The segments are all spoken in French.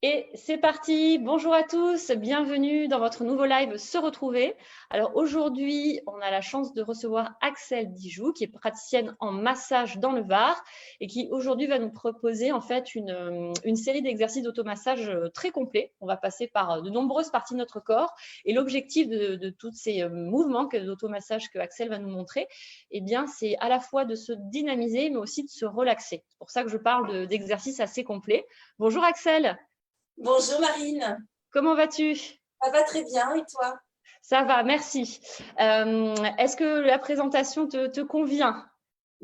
Et c'est parti, bonjour à tous, bienvenue dans votre nouveau live Se Retrouver. Alors aujourd'hui, on a la chance de recevoir Axel Dijoux, qui est praticienne en massage dans le Var et qui aujourd'hui va nous proposer en fait une série d'exercices d'automassage très complets. On va passer par de nombreuses parties de notre corps et l'objectif de tous ces mouvements d'automassage que Axel va nous montrer, eh bien, c'est à la fois de se dynamiser mais aussi de se relaxer. C'est pour ça que je parle d'exercices assez complets. Bonjour Axel. Bonjour Marine, Comment vas-tu? ça va très bien et toi? Ça va, merci. Est-ce que la présentation te convient?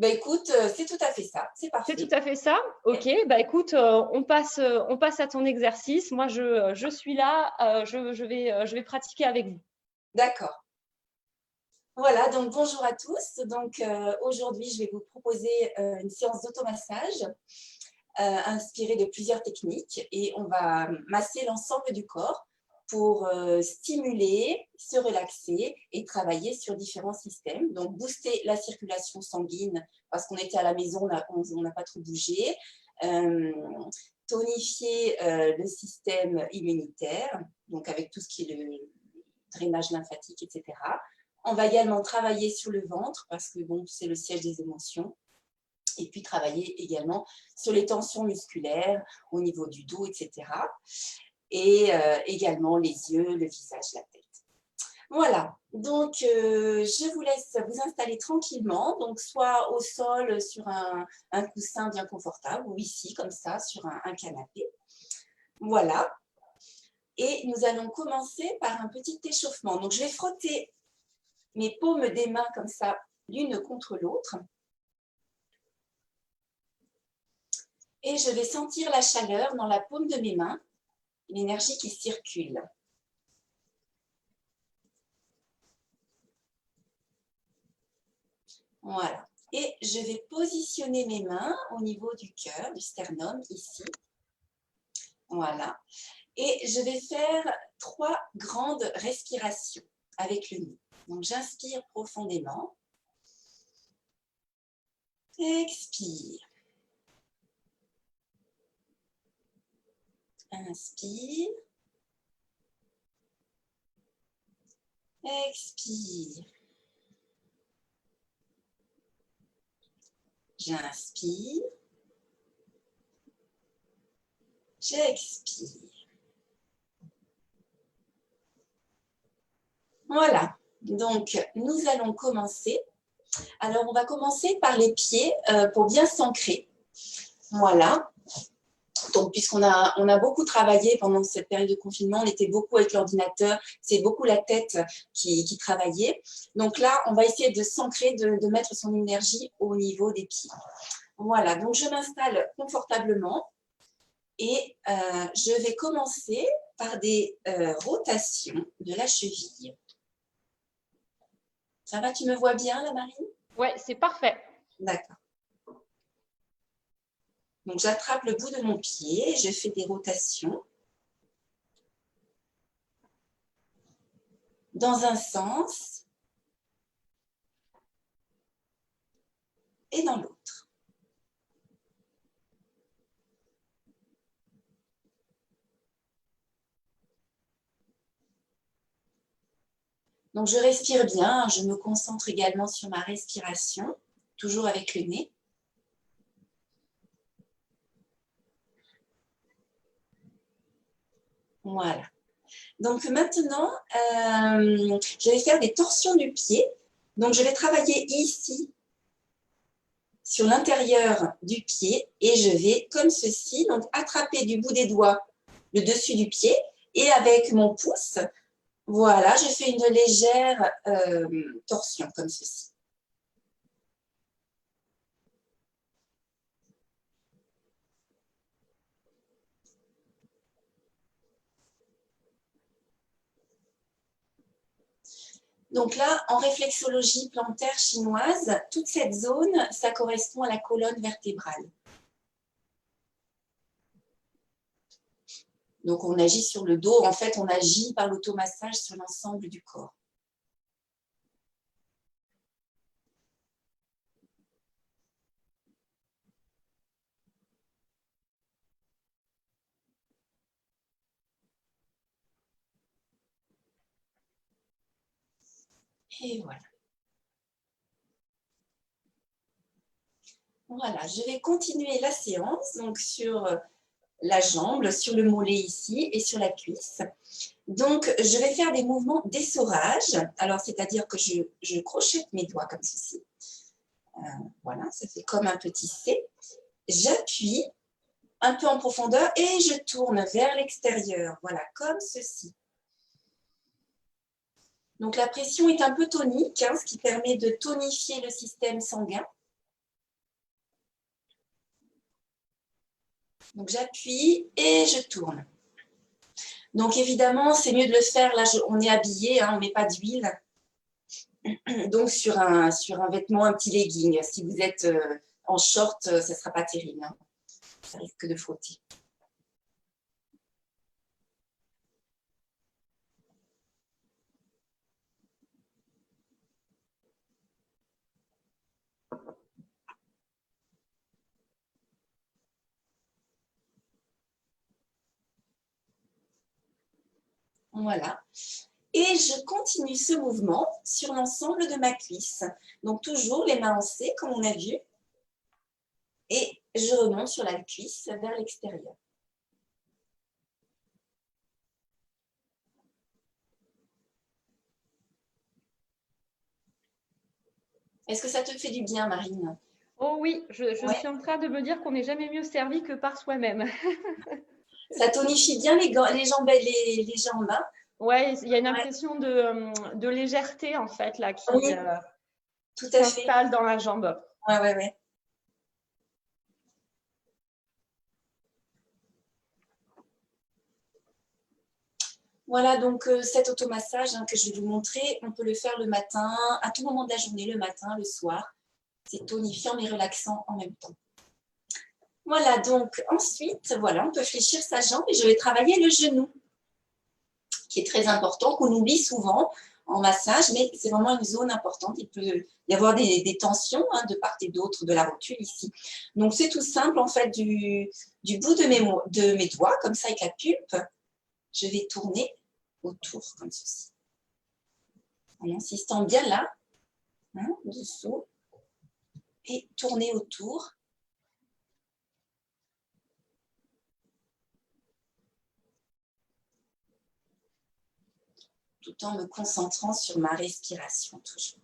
Écoute, c'est tout à fait ça, c'est C'est tout parfait. à fait ça? Ok, bah écoute, on passe à ton exercice. Moi, je suis là, je vais pratiquer avec vous. D'accord. Voilà, donc bonjour à tous. Donc aujourd'hui, je vais vous proposer une séance d'automassage inspirée de plusieurs techniques et on va masser l'ensemble du corps pour stimuler, se relaxer et travailler sur différents systèmes. Donc booster la circulation sanguine parce qu'on était à la maison, on n'a pas trop bougé. Tonifier le système immunitaire, donc avec tout ce qui est le drainage lymphatique, etc. On va également travailler sur le ventre parce que bon, c'est le siège des émotions. Et puis travailler également sur les tensions musculaires au niveau du dos, etc. Et également les yeux, le visage, la tête. Voilà, donc je vous laisse vous installer tranquillement, donc soit au sol sur un coussin bien confortable ou ici comme ça sur un canapé. Voilà, et nous allons commencer par un petit échauffement. Donc je vais frotter mes paumes des mains comme ça, l'une contre l'autre. Et je vais sentir la chaleur dans la paume de mes mains, l'énergie qui circule. Voilà. Et je vais positionner mes mains au niveau du cœur, du sternum, ici. Voilà. Et je vais faire 3 grandes respirations avec le nez. Donc, j'inspire profondément. Expire. Inspire. Expire. J'inspire. J'expire. Voilà. Donc, nous allons commencer. Alors, on va commencer par les pieds pour bien s'ancrer. Voilà. Donc, on a beaucoup travaillé pendant cette période de confinement, on était beaucoup avec l'ordinateur, c'est beaucoup la tête qui travaillait. Donc là, on va essayer de s'ancrer, de mettre son énergie au niveau des pieds. Voilà, donc je m'installe confortablement et je vais commencer par des rotations de la cheville. Ça va, tu me vois bien là, Marine? Ouais, c'est parfait. D'accord. Donc, j'attrape le bout de mon pied, je fais des rotations dans un sens et dans l'autre. Donc, je respire bien, je me concentre également sur ma respiration, toujours avec le nez. Voilà. Donc, maintenant, je vais faire des torsions du pied. Donc, je vais travailler ici, sur l'intérieur du pied, et je vais, comme ceci, donc attraper du bout des doigts le dessus du pied, et avec mon pouce, voilà, je fais une légère torsion, comme ceci. Donc là, en réflexologie plantaire chinoise, toute cette zone, ça correspond à la colonne vertébrale. Donc on agit sur le dos, en fait on agit par l'automassage sur l'ensemble du corps. Et voilà. Voilà, je vais continuer la séance donc sur la jambe, sur le mollet ici et sur la cuisse. Donc, je vais faire des mouvements d'essorage. Alors, c'est-à-dire que je crochette mes doigts comme ceci. Voilà, ça fait comme un petit C. J'appuie un peu en profondeur et je tourne vers l'extérieur. Voilà, comme ceci. Donc, la pression est un peu tonique, hein, ce qui permet de tonifier le système sanguin. Donc, j'appuie et je tourne. Donc, évidemment, c'est mieux de le faire. Là, on est habillé, hein, on ne met pas d'huile. Donc, sur un vêtement, un petit legging. Si vous êtes en short, ça ne sera pas terrible. Hein. Ça risque de frotter. Voilà. Et je continue ce mouvement sur l'ensemble de ma cuisse. Donc, toujours les mains en C, comme on a vu. Et je remonte sur la cuisse vers l'extérieur. Est-ce que ça te fait du bien, Marine? Oh oui, je suis en train de me dire qu'on n'est jamais mieux servi que par soi-même. Ça tonifie bien les jambes et les jambes. Hein. Ouais, il y a une impression de légèreté en fait là qui Oui, tout à fait. s'installe dans la jambe. Ouais. Voilà, donc cet automassage hein, que je vais vous montrer, on peut le faire le matin, à tout moment de la journée, le matin, le soir. C'est tonifiant mais relaxant en même temps. Voilà, donc ensuite, voilà, on peut fléchir sa jambe et je vais travailler le genou, qui est très important, qu'on oublie souvent en massage, mais c'est vraiment une zone importante. Il peut y avoir des tensions hein, de part et d'autre de la rotule ici. Donc, c'est tout simple, en fait, du bout de mes doigts, comme ça, avec la pulpe, je vais tourner autour, comme ceci. En insistant bien là, hein, dessous, et tourner autour. Tout en me concentrant sur ma respiration, toujours.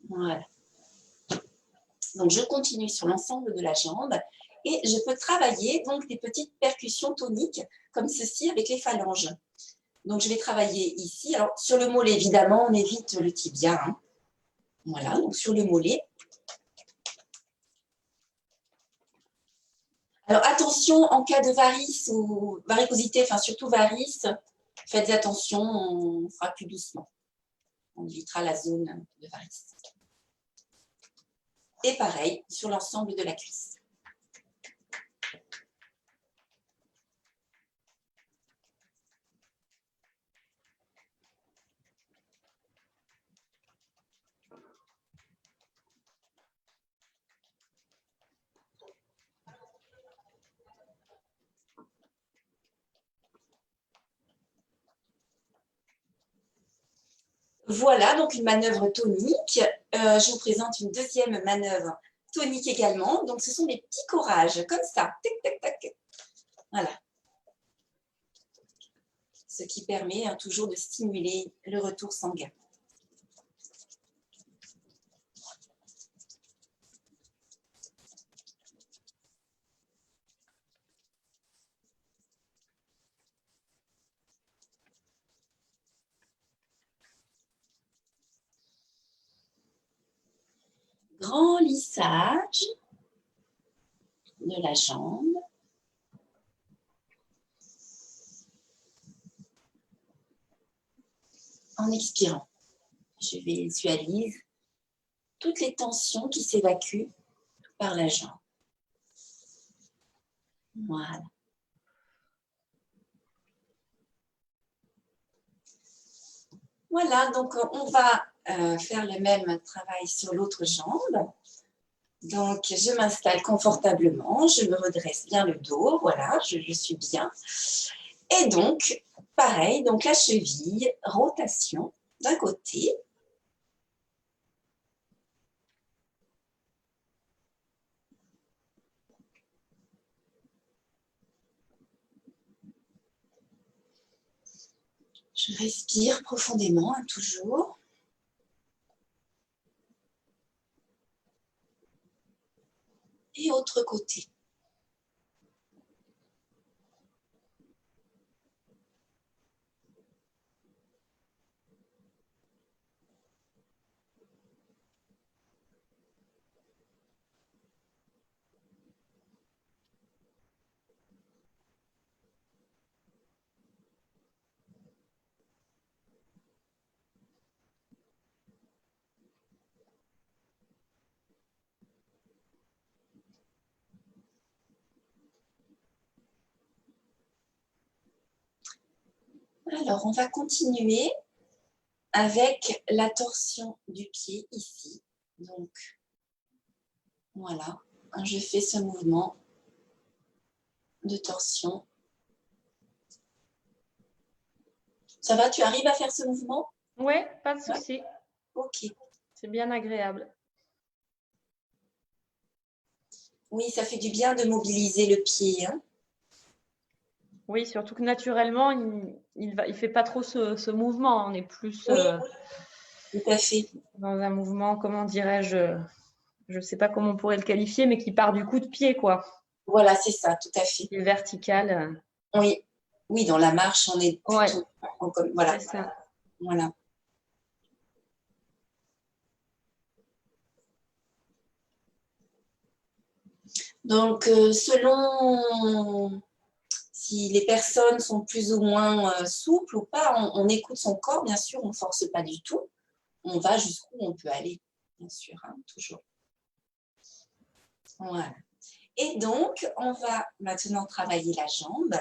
Voilà. Donc, je continue sur l'ensemble de la jambe et je peux travailler donc des petites percussions toniques comme ceci avec les phalanges. Donc, je vais travailler ici. Alors, sur le mollet, évidemment, on évite le tibia. Hein. Voilà, donc sur le mollet. Alors, attention, en cas de varice ou varicosité, enfin surtout varice, faites attention, on fera plus doucement. On évitera la zone de varice. Et pareil, sur l'ensemble de la cuisse. Voilà, donc une manœuvre tonique. Je vous présente une deuxième manœuvre tonique également. Donc, ce sont des petits corages, comme ça. Tac, tac, tac. Voilà. Ce qui permet hein, toujours de stimuler le retour sanguin. Grand lissage de la jambe. En expirant, je visualise toutes les tensions qui s'évacuent par la jambe. Voilà. Voilà, donc on va faire le même travail sur l'autre jambe. Donc, je m'installe confortablement, je me redresse bien le dos, voilà, je suis bien. Et donc, pareil, donc la cheville, rotation d'un côté. Je respire profondément, toujours. Et autre côté. Alors, on va continuer avec la torsion du pied ici. Donc, voilà, je fais ce mouvement de torsion. Ça va, tu arrives à faire ce mouvement? Oui, pas de souci. Ok. C'est bien agréable. Oui, ça fait du bien de mobiliser le pied. Hein. Oui, surtout que naturellement, il fait pas trop ce mouvement. On est plus Oui, tout à fait. dans un mouvement, comment dirais-je, je ne sais pas comment on pourrait le qualifier, mais qui part du coup de pied, quoi. Voilà, c'est ça, tout à fait. Qui est vertical. Oui, oui, dans la marche, on est Ouais, plutôt voilà, c'est ça. voilà. Donc, selon si les personnes sont plus ou moins souples ou pas, on écoute son corps, bien sûr, on ne force pas du tout. On va jusqu'où on peut aller, bien sûr, hein, toujours. Voilà. Et donc, on va maintenant travailler la jambe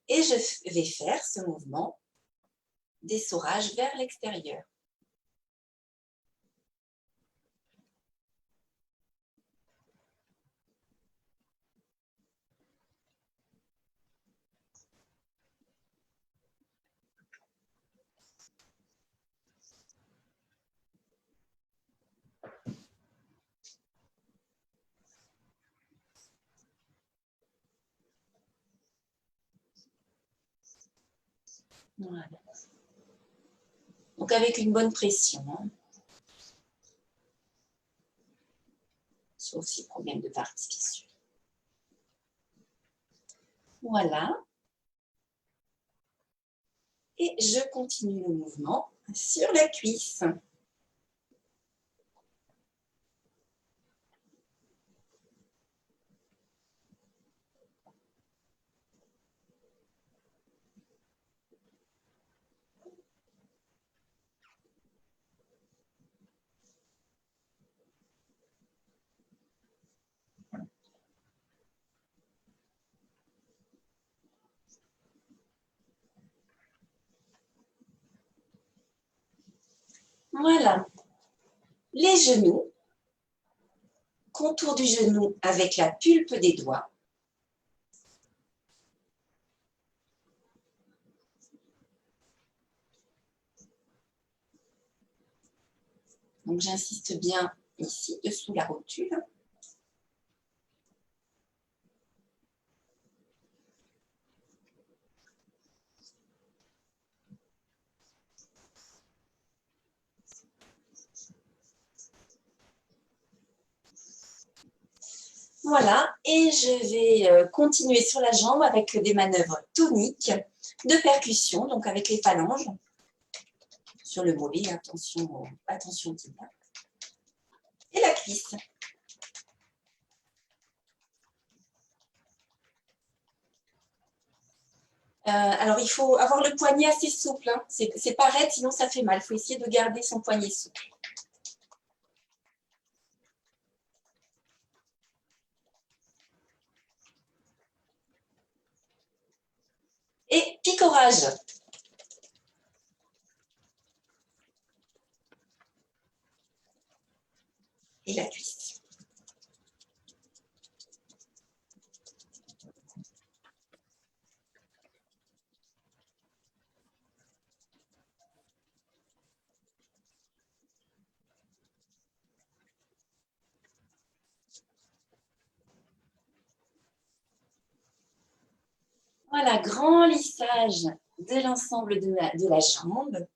et je vais faire ce mouvement d'essorage vers l'extérieur. Voilà. Donc, avec une bonne pression, hein, sauf si problème de participation. Voilà. Et je continue le mouvement sur la cuisse. Voilà. Les genoux, contour du genou avec la pulpe des doigts. Donc, j'insiste bien ici, dessous la rotule. Voilà, et je vais continuer sur la jambe avec des manœuvres toniques de percussion, donc avec les phalanges sur le mollet, attention, attention tibia, et la cuisse. Alors, il faut avoir le poignet assez souple, hein. C'est pas raide, sinon ça fait mal. Il faut essayer de garder son poignet souple. Et picorage. Voilà, grand lissage de l'ensemble de la jambe.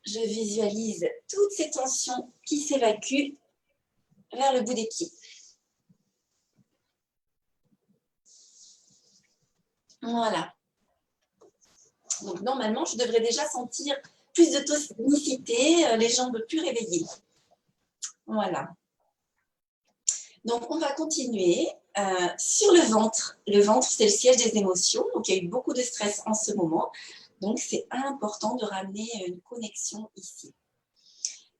Je visualise toutes ces tensions qui s'évacuent vers le bout des pieds. Voilà. Donc, normalement, je devrais déjà sentir plus de tonicité, les jambes plus réveillées. Voilà. Donc, on va continuer sur le ventre. Le ventre, c'est le siège des émotions. Donc, il y a eu beaucoup de stress en ce moment. Donc, c'est important de ramener une connexion ici.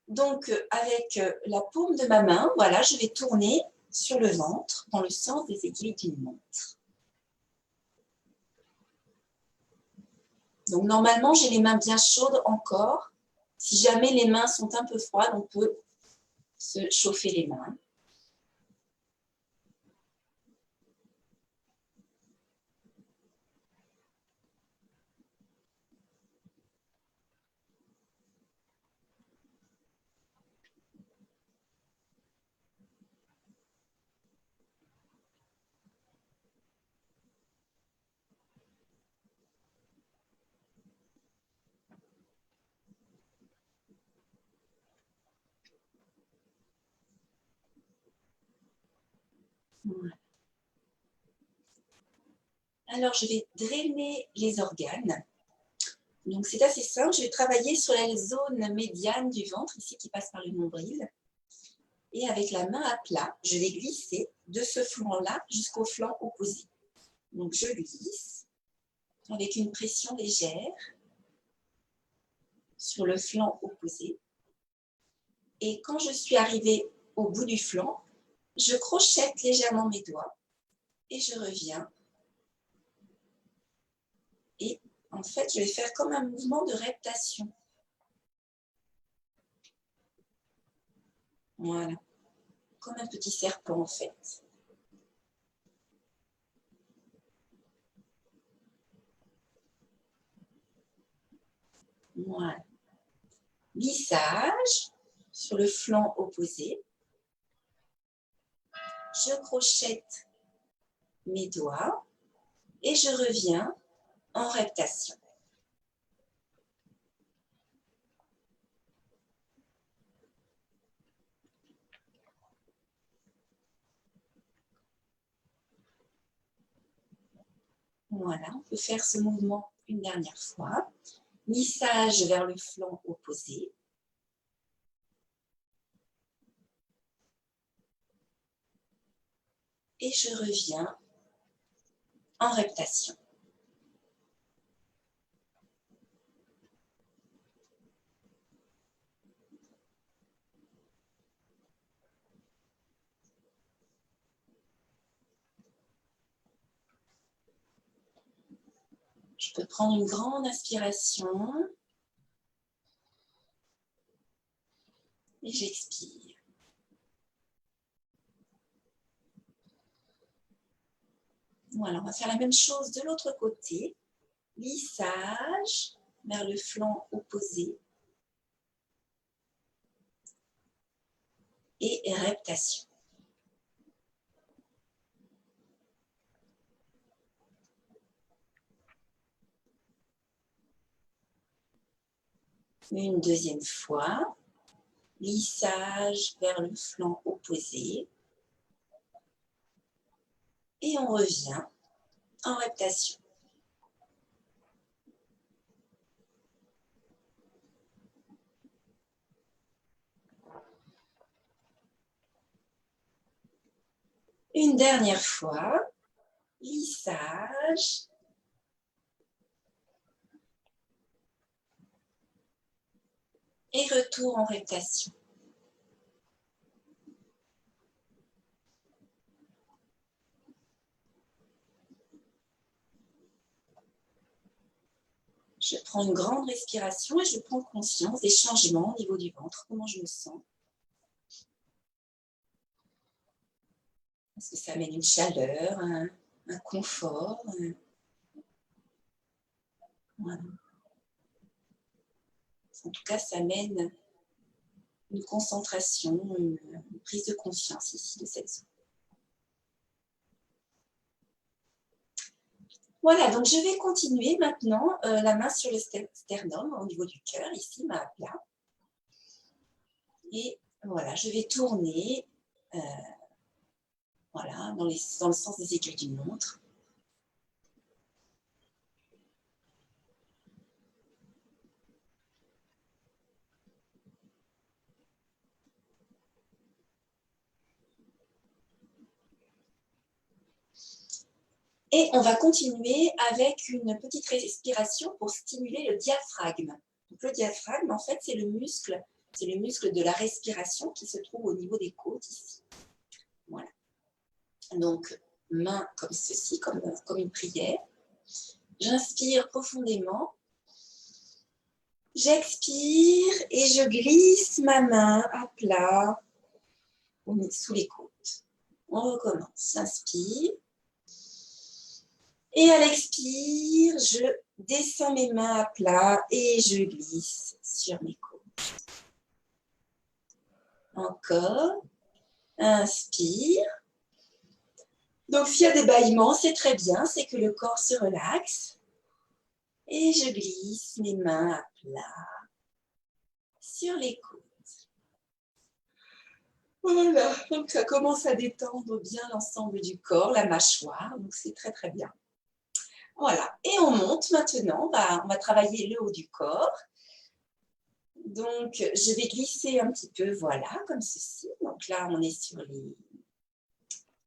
Donc, avec la paume de ma main, voilà, je vais tourner sur le ventre dans le sens des aiguilles d'une montre. Donc, normalement, j'ai les mains bien chaudes encore. Si jamais les mains sont un peu froides, on peut se chauffer les mains. Voilà. Alors, je vais drainer les organes. Donc, c'est assez simple. Je vais travailler sur la zone médiane du ventre, ici, qui passe par le nombril. Et avec la main à plat, je vais glisser de ce flanc-là jusqu'au flanc opposé. Donc, je glisse avec une pression légère sur le flanc opposé. Et quand je suis arrivée au bout du flanc, je crochette légèrement mes doigts et je reviens. Et en fait, je vais faire comme un mouvement de reptation. Voilà. Comme un petit serpent, en fait. Voilà. Lissage sur le flanc opposé. Je crochette mes doigts et je reviens en reptation. Voilà, on peut faire ce mouvement une dernière fois. Lissage vers le flanc opposé. Et je reviens en reptation. Je peux prendre une grande inspiration et j'expire. Voilà, on va faire la même chose de l'autre côté. Lissage vers le flanc opposé et reptation. Une deuxième fois. Lissage vers le flanc opposé. Et on revient en reptation. Une dernière fois. Lissage. Et retour en reptation. Je prends une grande respiration et je prends conscience des changements au niveau du ventre, comment je me sens. Est-ce que ça amène une chaleur, un confort? Voilà. En tout cas, ça amène une concentration, une prise de conscience ici de cette zone. Voilà, donc je vais continuer maintenant la main sur le sternum au niveau du cœur, ici, main à plat. Et voilà, je vais tourner voilà, dans le sens des aiguilles d'une montre. Et on va continuer avec une petite respiration pour stimuler le diaphragme. Donc, le diaphragme, en fait, c'est le muscle de la respiration qui se trouve au niveau des côtes ici. Voilà. Donc, main comme ceci, comme une prière. J'inspire profondément. J'expire et je glisse ma main à plat sous les côtes. On recommence. J'inspire. Et à l'expire, je descends mes mains à plat et je glisse sur mes côtes. Encore. Inspire. Donc, s'il y a des bâillements, c'est très bien, c'est que le corps se relaxe. Et je glisse mes mains à plat sur les côtes. Voilà, donc ça commence à détendre bien l'ensemble du corps, la mâchoire, donc c'est très très bien. Voilà, et on monte maintenant, on va travailler le haut du corps. Donc, je vais glisser un petit peu, voilà, comme ceci. Donc là, on est sur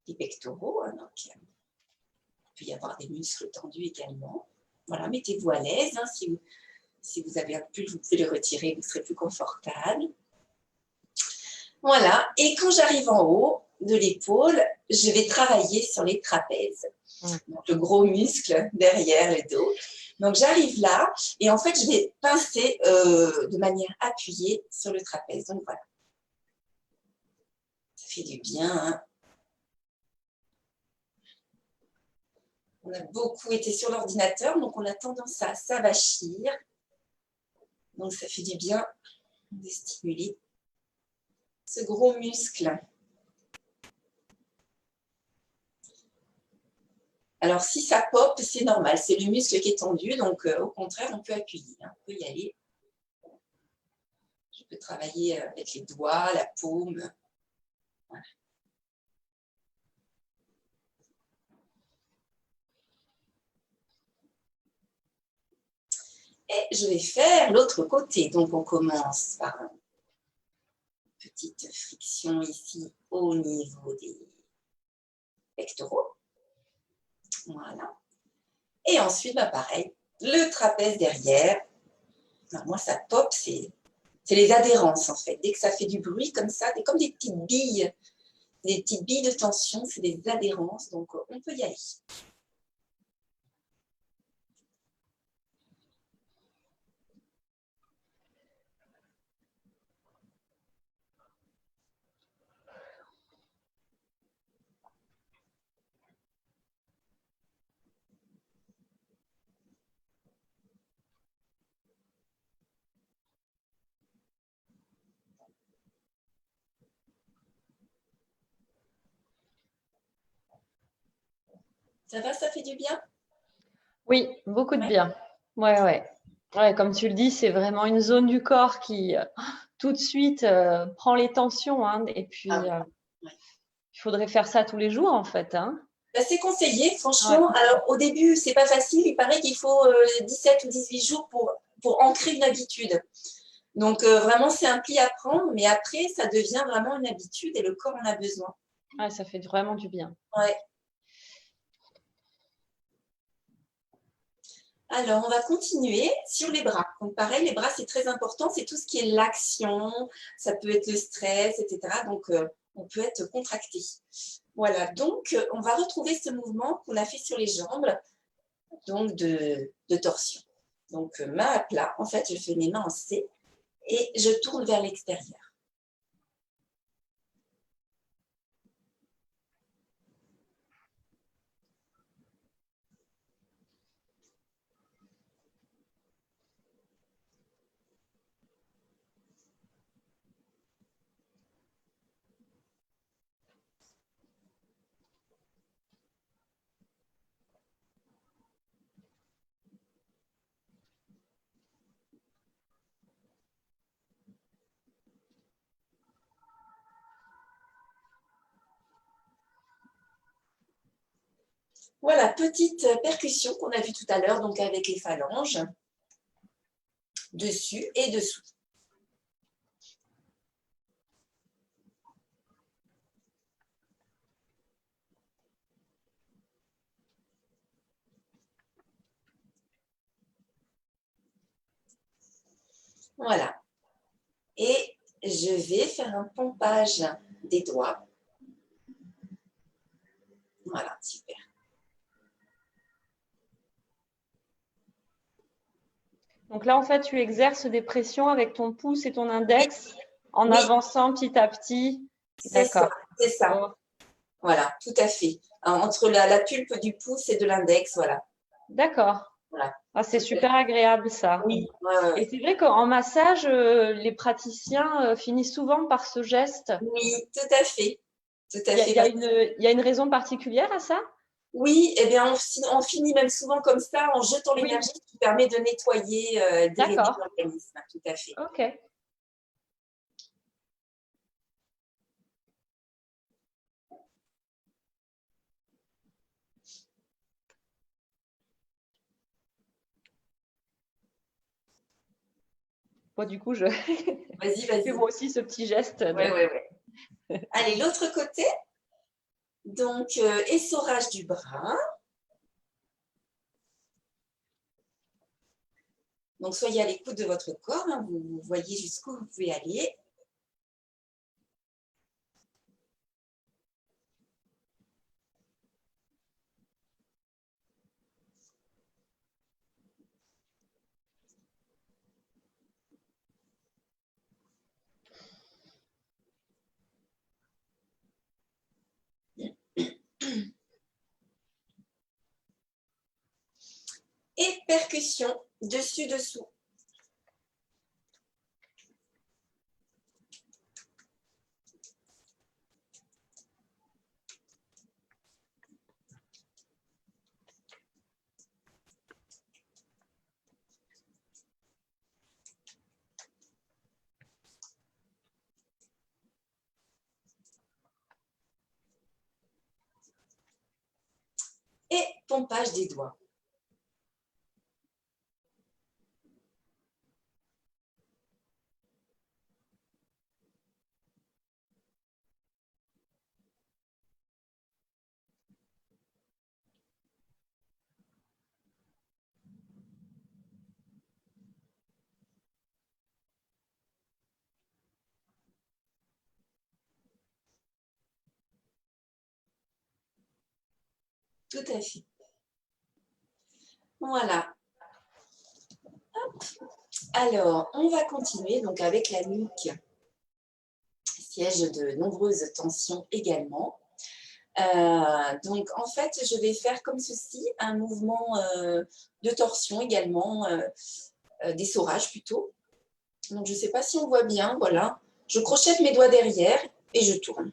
les pectoraux, hein, donc il peut y avoir des muscles tendus également. Voilà, mettez-vous à l'aise, hein, si vous avez un pull, vous pouvez le retirer, vous serez plus confortable. Voilà, et quand j'arrive en haut de l'épaule, je vais travailler sur les trapèzes. Donc, le gros muscle derrière le dos. Donc, j'arrive là et en fait, je vais pincer de manière appuyée sur le trapèze. Donc, voilà. Ça fait du bien. Hein. On a beaucoup été sur l'ordinateur, donc on a tendance à s'avachir. Donc, ça fait du bien de stimuler ce gros muscle. Alors, si ça pop, c'est normal. C'est le muscle qui est tendu, donc au contraire, on peut appuyer. Hein, on peut y aller. Je peux travailler avec les doigts, la paume. Voilà. Et je vais faire l'autre côté. Donc, on commence par une petite friction ici au niveau des pectoraux. Voilà. Et ensuite, bah, pareil, le trapèze derrière. Alors, moi, ça pop, c'est les adhérences, en fait. Dès que ça fait du bruit comme ça, c'est comme des petites billes de tension, c'est des adhérences. Donc, on peut y aller. Ça va, ça fait du bien? Oui, beaucoup de bien. Ouais, ouais. Ouais, comme tu le dis, c'est vraiment une zone du corps qui tout de suite prend les tensions. Hein, et puis, il faudrait faire ça tous les jours, en fait. Hein. Ben, c'est conseillé, franchement. Ouais. Alors, au début, c'est pas facile. Il paraît qu'il faut 17 ou 18 jours pour ancrer une habitude. Donc, vraiment, c'est un pli à prendre. Mais après, ça devient vraiment une habitude et le corps en a besoin. Ouais, ça fait vraiment du bien. Ouais. Alors, on va continuer sur les bras. Donc, pareil, les bras, c'est très important. C'est tout ce qui est l'action. Ça peut être le stress, etc. Donc, on peut être contracté. Voilà. Donc, on va retrouver ce mouvement qu'on a fait sur les jambes, donc de torsion. Donc, main à plat. En fait, je fais mes mains en C et je tourne vers l'extérieur. Voilà, petite percussion qu'on a vue tout à l'heure, donc avec les phalanges, dessus et dessous. Voilà. Et je vais faire un pompage des doigts. Voilà, super. Donc là, en fait, tu exerces des pressions avec ton pouce et ton index en Oui, avançant petit à petit. c'est ça, D'accord. c'est ça. Oh, Voilà, tout à fait. Entre la pulpe du pouce et de l'index, voilà. d'accord. Voilà. Ah, c'est super agréable ça. Oui, ouais, ouais, Et ouais. c'est vrai qu'en massage, les praticiens finissent souvent par ce geste. Oui, tout à fait. Tout à Il y a, fait. il y a une, il y a une raison particulière à ça? Oui, eh bien, on finit même souvent comme ça en jetant Oui, l'énergie qui permet de nettoyer, drainer d'accord. l'organisme. Tout à fait. Ok. Bon, du coup, je Vas-y, fais vas-y. moi aussi ce petit geste Oui, de… oui, oui. Allez, l'autre côté. Donc, essorage du bras. Donc, soyez à l'écoute de votre corps. Hein, vous voyez jusqu'où vous pouvez aller. Et percussion, dessus-dessous. Et pompage des doigts. Tout à fait. Voilà. Alors, on va continuer donc avec la nuque, siège de nombreuses tensions également. Donc, en fait, je vais faire comme ceci, un mouvement de torsion également, d'essorage plutôt. Donc, je ne sais pas si on voit bien, voilà. Je crochette mes doigts derrière et je tourne.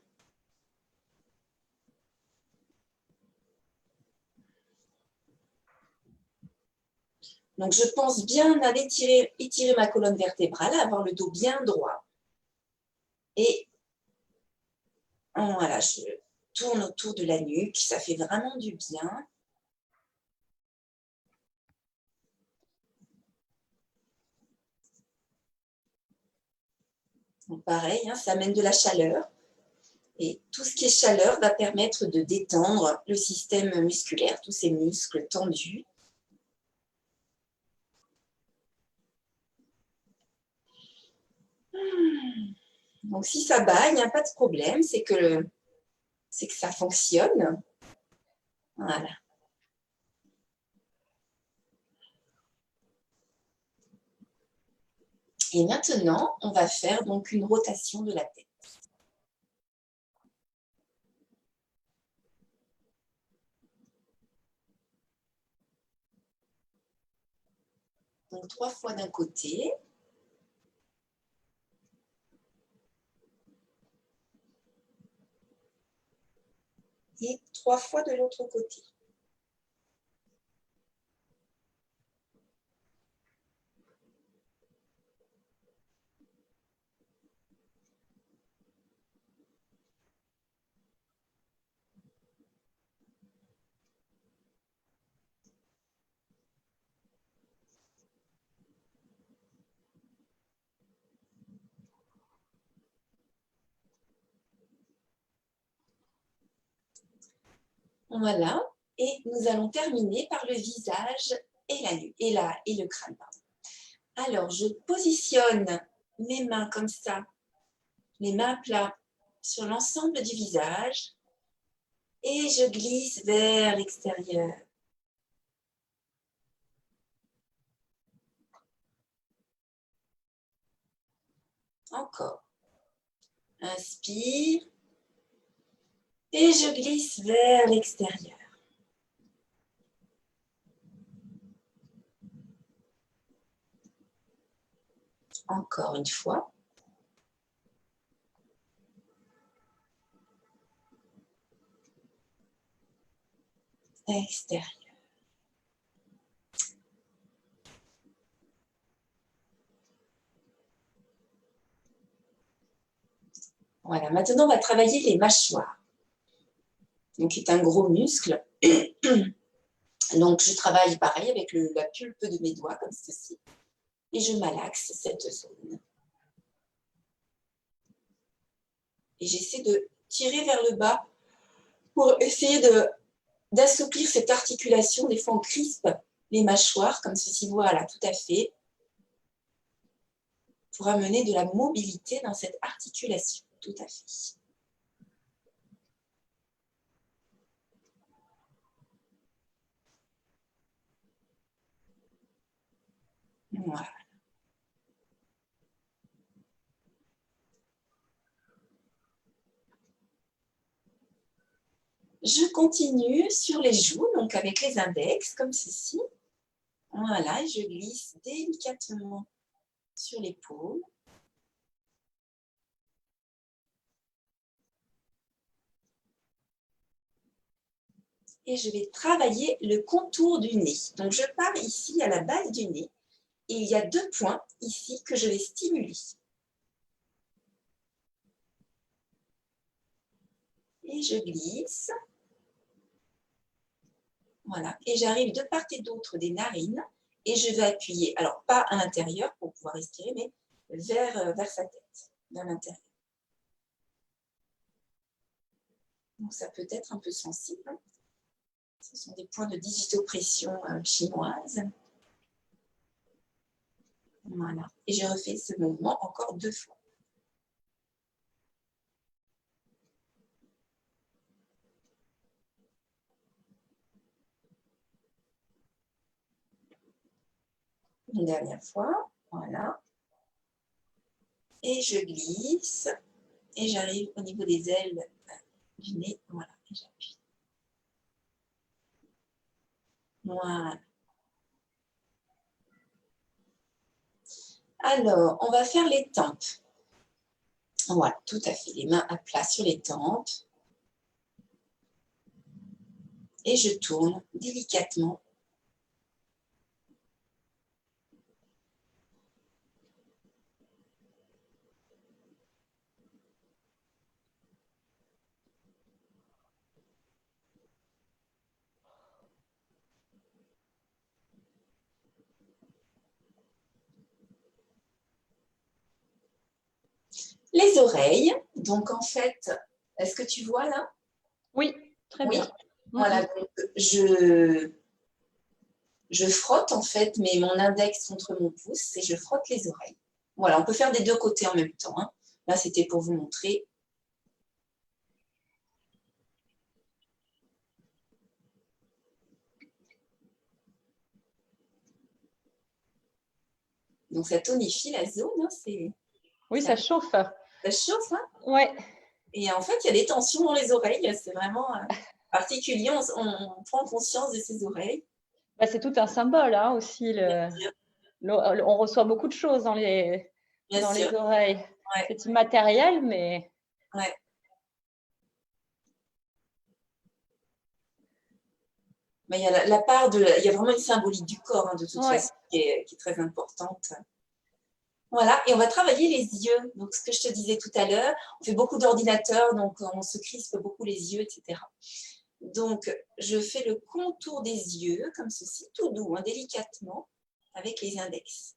Donc, je pense bien à étirer ma colonne vertébrale, avoir le dos bien droit. Et voilà, je tourne autour de la nuque, ça fait vraiment du bien. Donc, pareil, hein, ça amène de la chaleur. Et tout ce qui est chaleur va permettre de détendre le système musculaire, tous ces muscles tendus. Donc, si ça baille, il n'y a pas de problème, c'est que ça fonctionne. Voilà. Et maintenant, on va faire donc une rotation de la tête. Donc, 3 fois d'un côté. Et 3 fois de l'autre côté. Voilà. Et nous allons terminer par le visage et la nuque, et le crâne. Pardon. Alors, je positionne mes mains comme ça, les mains à plat sur l'ensemble du visage et je glisse vers l'extérieur. Encore. Inspire et je glisse vers l'extérieur. Encore une fois. Extérieur. Voilà, maintenant on va travailler les mâchoires. Donc, qui est un gros muscle. Donc, je travaille pareil avec la pulpe de mes doigts, comme ceci. Et je malaxe cette zone. Et j'essaie de tirer vers le bas pour essayer d'assouplir cette articulation. Des fois, on crispe les mâchoires, comme ceci. Voilà, tout à fait. Pour amener de la mobilité dans cette articulation. Tout à fait. Voilà. Je continue sur les joues, donc avec les index, comme ceci. Voilà, et je glisse délicatement sur l'épaule. Et je vais travailler le contour du nez. Donc, je pars ici à la base du nez. Et il y a 2 points ici que je vais stimuler. Et je glisse. Voilà. Et j'arrive de part et d'autre des narines. Et je vais appuyer, alors pas à l'intérieur pour pouvoir respirer, mais vers sa tête, vers l'intérieur. Donc, ça peut être un peu sensible. Ce sont des points de digitopression chinoise. Voilà. Et je refais ce mouvement encore 2 fois. Une dernière fois. Voilà. Et je glisse. Et j'arrive au niveau des ailes du nez. Voilà. Et j'appuie. Voilà. Alors, on va faire les tempes. Voilà, tout à fait. Les mains à plat sur les tempes. Et je tourne délicatement. Les oreilles. Donc, en fait, est-ce que tu vois là? Oui, très bien. Voilà, donc je frotte en fait, mais mon index contre mon pouce et je frotte les oreilles. Voilà, on peut faire des 2 côtés en même temps. Hein. Là, c'était pour vous montrer. Donc, ça tonifie la zone. Hein, oui, ça chauffe. Ça chauffe. Hein. Ouais. Et en fait, il y a des tensions dans les oreilles. C'est vraiment particulier. On prend conscience de ses oreilles. Bah, c'est tout un symbole hein, aussi. On reçoit beaucoup de choses dans les oreilles. Ouais. C'est immatériel, mais... Ouais. Mais il y a la part il y a vraiment une symbolique du corps, hein, de toute façon, qui est très importante. Voilà, et on va travailler les yeux. Donc, ce que je te disais tout à l'heure, on fait beaucoup d'ordinateurs, donc on se crispe beaucoup les yeux, etc. Donc, je fais le contour des yeux, comme ceci, tout doux, hein, délicatement, avec les index.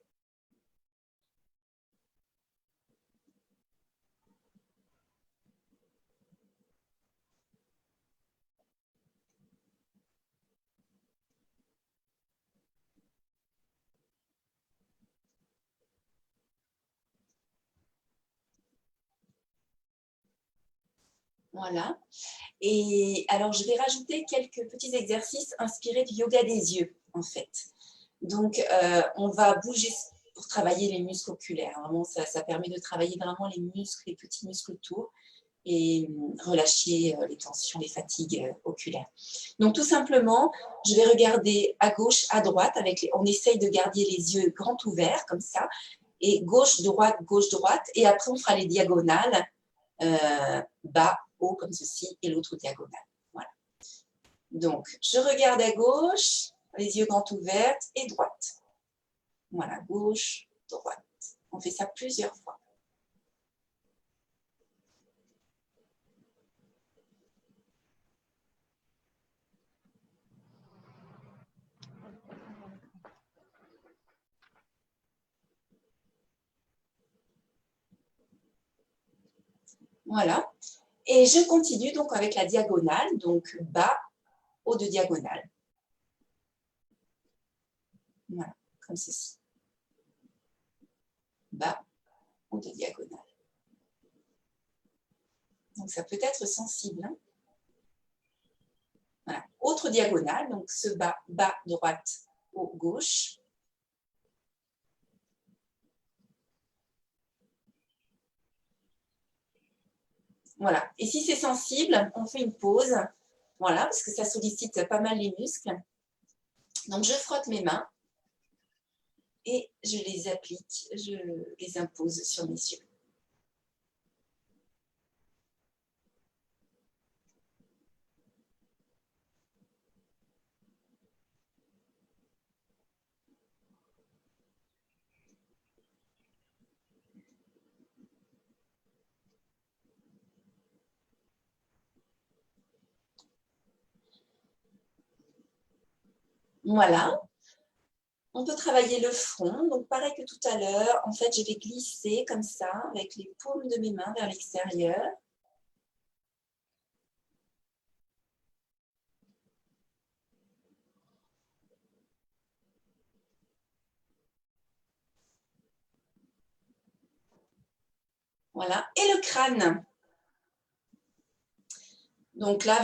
Voilà. Et alors, je vais rajouter quelques petits exercices inspirés du yoga des yeux, en fait. Donc, on va bouger pour travailler les muscles oculaires. Vraiment, ça permet de travailler vraiment les muscles, les petits muscles autour et relâcher les tensions, les fatigues oculaires. Donc, tout simplement, je vais regarder à gauche, à droite. On essaye de garder les yeux grands ouverts, comme ça. Et gauche, droite. Et après, on fera les diagonales, bas, haut, comme ceci, et l'autre diagonale. Voilà. Donc, je regarde à gauche, les yeux grands ouverts, et droite. Voilà, gauche, droite. On fait ça plusieurs fois. Voilà. Et je continue donc avec la diagonale, donc bas, haut de diagonale. Voilà, comme ceci. Bas, haut de diagonale. Donc ça peut être sensible. Hein. Voilà. Autre diagonale, donc ce bas, bas, droite, haut, gauche. Voilà. Et si c'est sensible, on fait une pause. Voilà, parce que ça sollicite pas mal les muscles. Donc, je frotte mes mains et je les applique, je les impose sur mes yeux. Voilà. On peut travailler le front. Donc, pareil que tout à l'heure, en fait, je vais glisser comme ça, avec les paumes de mes mains vers l'extérieur. Voilà. Et le crâne. Donc là,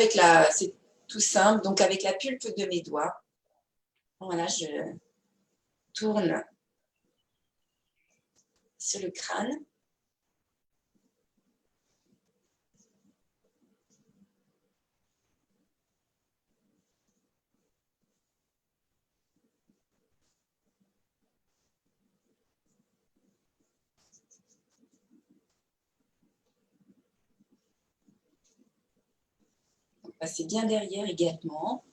c'est tout simple. Donc, avec la pulpe de mes doigts, voilà, je tourne sur le crâne. Passer bien derrière également,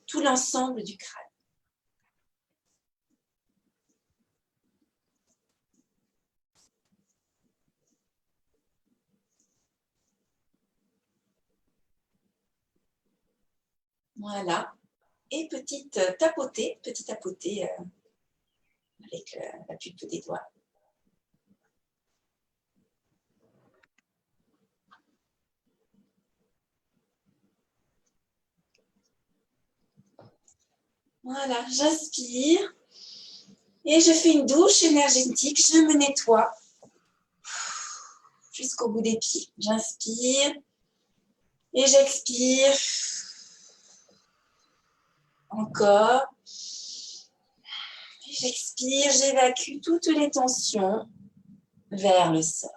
tout l'ensemble du crâne. Voilà. Et petit tapoter avec la pulpe des doigts. Voilà, j'inspire et je fais une douche énergétique. Je me nettoie jusqu'au bout des pieds. J'inspire et j'expire. Encore. J'expire, j'évacue toutes les tensions vers le sol.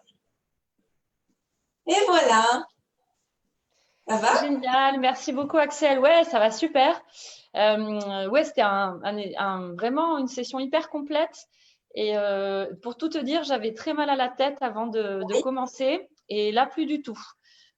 Et voilà. Ça va? Génial, merci beaucoup Axel. Ouais, ça va super. Ouais, c'était vraiment une session hyper complète. Et pour tout te dire, j'avais très mal à la tête avant de Oui. commencer. Et là, plus du tout.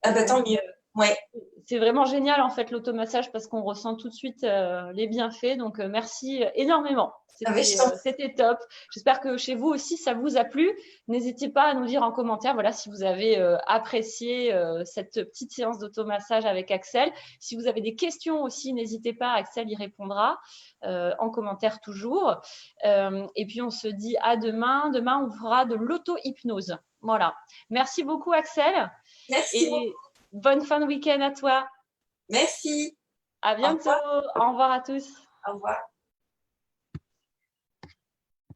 Ah bah, tant Donc, mieux. Ouais. c'est vraiment génial en fait l'automassage parce qu'on ressent tout de suite les bienfaits. Donc merci énormément. Ah oui, je t'en prie. C'était top. J'espère que chez vous aussi ça vous a plu. N'hésitez pas à nous dire en commentaire voilà si vous avez apprécié cette petite séance d'automassage avec Axel. Si vous avez des questions aussi, n'hésitez pas, Axel y répondra en commentaire toujours. Et puis on se dit à demain. Demain on fera de l'auto-hypnose. Voilà. Merci beaucoup Axel. Merci beaucoup. Bonne fin de week-end à toi. Merci. À bientôt. Au revoir à tous. Au revoir.